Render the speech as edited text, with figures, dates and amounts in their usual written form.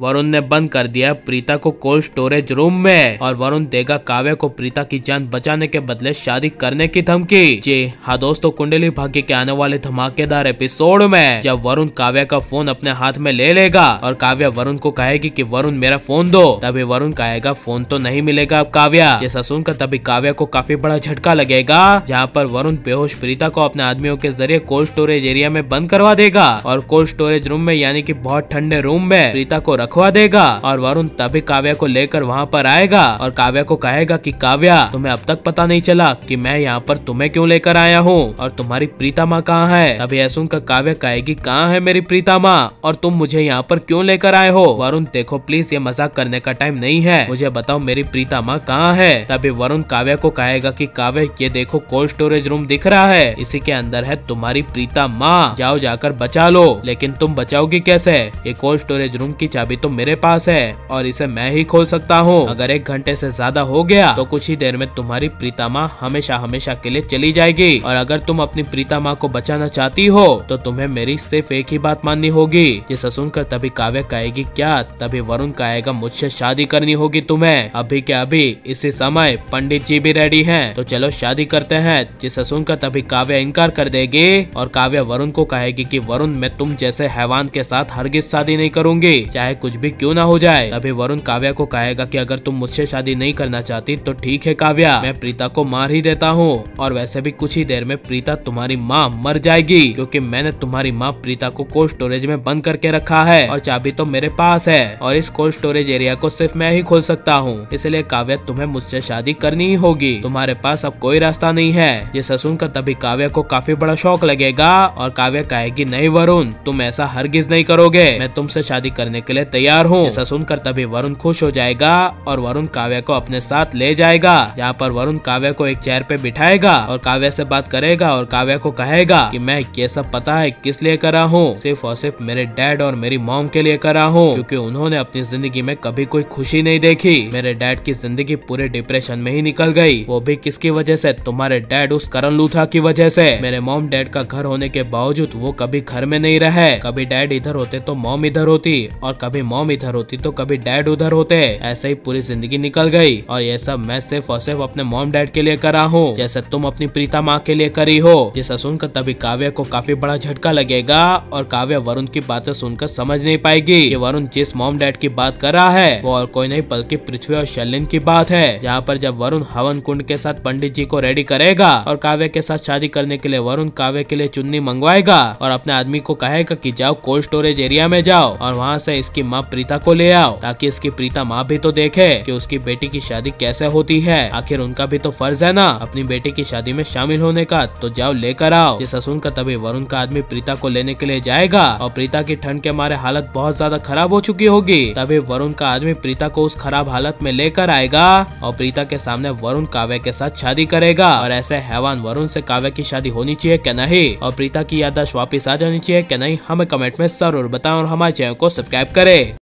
वरुण ने बंद कर दिया प्रीता को कोल्ड स्टोरेज रूम में और वरुण देगा काव्या को प्रीता की जान बचाने के बदले शादी करने की धमकी। जी हाँ दोस्तों, कुंडली भाग्य के आने वाले धमाकेदार एपिसोड में जब वरुण काव्या का फोन अपने हाथ में ले लेगा और काव्या वरुण को कहेगी कि वरुण मेरा फोन दो, तभी वरुण कहेगा फोन तो नहीं मिलेगा अब काव्या। ये सुनकर तभी काव्या को काफी बड़ा झटका लगेगा, जहाँ पर वरुण बेहोश प्रीता को अपने आदमियों के जरिए कोल्ड स्टोरेज एरिया में बंद करवा देगा और कोल्ड स्टोरेज रूम में यानी कि बहुत ठंडे रूम में प्रीता को रखवा देगा। और वरुण तभी काव्या को लेकर वहाँ पर आएगा और काव्या को कहेगा कि काव्या, तुम्हें अब तक पता नहीं चला कि मैं यहाँ पर तुम्हें क्यों लेकर आया हूँ और तुम्हारी प्रीता माँ कहाँ है। तभी यह सुनकर काव्या कहेगी कहाँ है मेरी प्रीता माँ और तुम मुझे यहाँ पर क्यों लेकर आए हो। वरुण देखो प्लीज, ये मजाक करने का टाइम नहीं है, मुझे बताओ मेरी प्रीता माँ कहाँ है। तभी वरुण काव्या को कहेगा कि काव्या ये देखो कोल्ड स्टोरेज रूम दिख रहा है, इसी के अंदर है तुम्हारी प्रीता माँ, जाओ जाकर बचा लो। लेकिन तुम बचाओगी कैसे? ये कोल्ड स्टोरेज रूम की चाबी तो मेरे पास है और इसे मैं ही खोल सकता हूँ। अगर 1 घंटे से ज्यादा हो गया तो कुछ ही देर में तुम्हारी प्रीता माँ हमेशा हमेशा के लिए चली जाएगी और अगर तुम अपनी प्रीता माँ को बचाना चाहती हो तो तुम्हें मेरी सिर्फ एक ही बात माननी होगी। जिसे सुनकर तभी काव्या कहेगी क्या? तभी वरुण कहेगा मुझसे शादी करनी होगी तुम्हें, अभी के अभी इसी समय पंडित जी भी रेडी हैं, तो चलो शादी करते हैं। जिसे सुनकर तभी काव्या इनकार कर देगी और काव्या वरुण को कहेगी कि वरुण मैं तुम जैसे हैवान के साथ हरगिज शादी नहीं करूंगी, चाहे कुछ भी क्यों ना हो जाए। तभी वरुण काव्या को कहेगा कि अगर तुम मुझसे शादी नहीं करना चाहती तो ठीक है काव्या, मैं प्रीता को मार ही देता हूँ और वैसे भी कुछ ही देर में प्रीता तुम्हारी माँ मर जाएगी क्योंकि मैंने तुम्हारी माँ प्रीता को कोल्ड स्टोरेज में बंद करके रखा है और चाबी तो मेरे पास है और इस कोल्ड स्टोरेज एरिया को सिर्फ मैं ही खोल सकता हूँ, इसलिए काव्या तुम्हें मुझसे शादी करनी ही होगी, तुम्हारे पास अब कोई रास्ता नहीं है। ये सुनकर तभी काव्या को काफी बड़ा शौक लगेगा और काव्या कहेगी नहीं वरुण, तुम ऐसा हरगिज नहीं करोगे, मैं तुमसे शादी करने के लिए तैयार हूँ। ऐसा सुनकर तभी वरुण खुश हो जाएगा और वरुण काव्या को अपने साथ ले जाएगा, जहाँ पर वरुण काव्या को एक चेयर पे बिठाएगा और काव्या से बात करेगा और काव्या को कहेगा कि मैं ये सब पता है किस लिए कर रहा हूँ, सिर्फ और सिर्फ मेरे डैड और मेरी मॉम के लिए कर रहा हूँ क्योंकि उन्होंने अपनी जिंदगी में कभी कोई खुशी नहीं देखी। मेरे डैड की जिंदगी पूरे डिप्रेशन में ही निकल गई, वो भी किसकी वजह से? तुम्हारे डैड उस करण लूथा की वजह से। मेरे मॉम डैड का घर होने के बावजूद वो कभी घर में नहीं रहे, कभी डैड इधर होते तो मॉम इधर होती और कभी मॉम इधर होती तो कभी डैड उधर होते, ऐसे ही पूरी जिंदगी निकल गई और ये सब मैं सिर्फ और सिर्फ अपने मॉम डैड के लिए कर रहा हूँ, जैसे तुम अपनी प्रीता माँ के लिए करी हो। जिसे सुनकर तभी काव्या को काफी बड़ा झटका लगेगा और काव्या वरुण की बातें सुनकर समझ नहीं पाएगी कि वरुण जिस मॉम डैड की बात कर रहा है वो और कोई नहीं बल्कि पृथ्वी और शैलिन की बात है। जहाँ पर जब वरुण हवन कुंड के साथ पंडित जी को रेडी करेगा और काव्या के साथ शादी करने के लिए वरुण काव्या के लिए चुन्नी मंगवाएगा और अपने आदमी को कहेगा कि जाओ कोल्ड स्टोरेज एरिया में जाओ और वहाँ से इसकी माँ प्रीता को ले आओ ताकि इसकी प्रीता माँ भी तो देखे कि उसकी बेटी की शादी कैसे होती है, आखिर उनका भी तो फर्ज है ना अपनी बेटी की शादी में शामिल होने का, तो जाओ लेकर आओ। जिसे सुनकर तभी वरुण का आदमी प्रीता को लेने के लिए जाएगा और प्रीता की ठंड के मारे हालत बहुत ज्यादा खराब हो चुकी होगी। तभी वरुण का आदमी प्रीता को उस खराब हालत में लेकर आएगा और प्रीता के सामने वरुण काव्या के साथ शादी करेगा और ऐसे हैवान वरुण से काव्या की शादी होनी चाहिए क्या नहीं और प्रीता की याददाश्त वापस आ जानी चाहिए क्या नहीं, हमें कमेंट में जरूर बताएं और हमारे चैनल को सब्सक्राइब करें।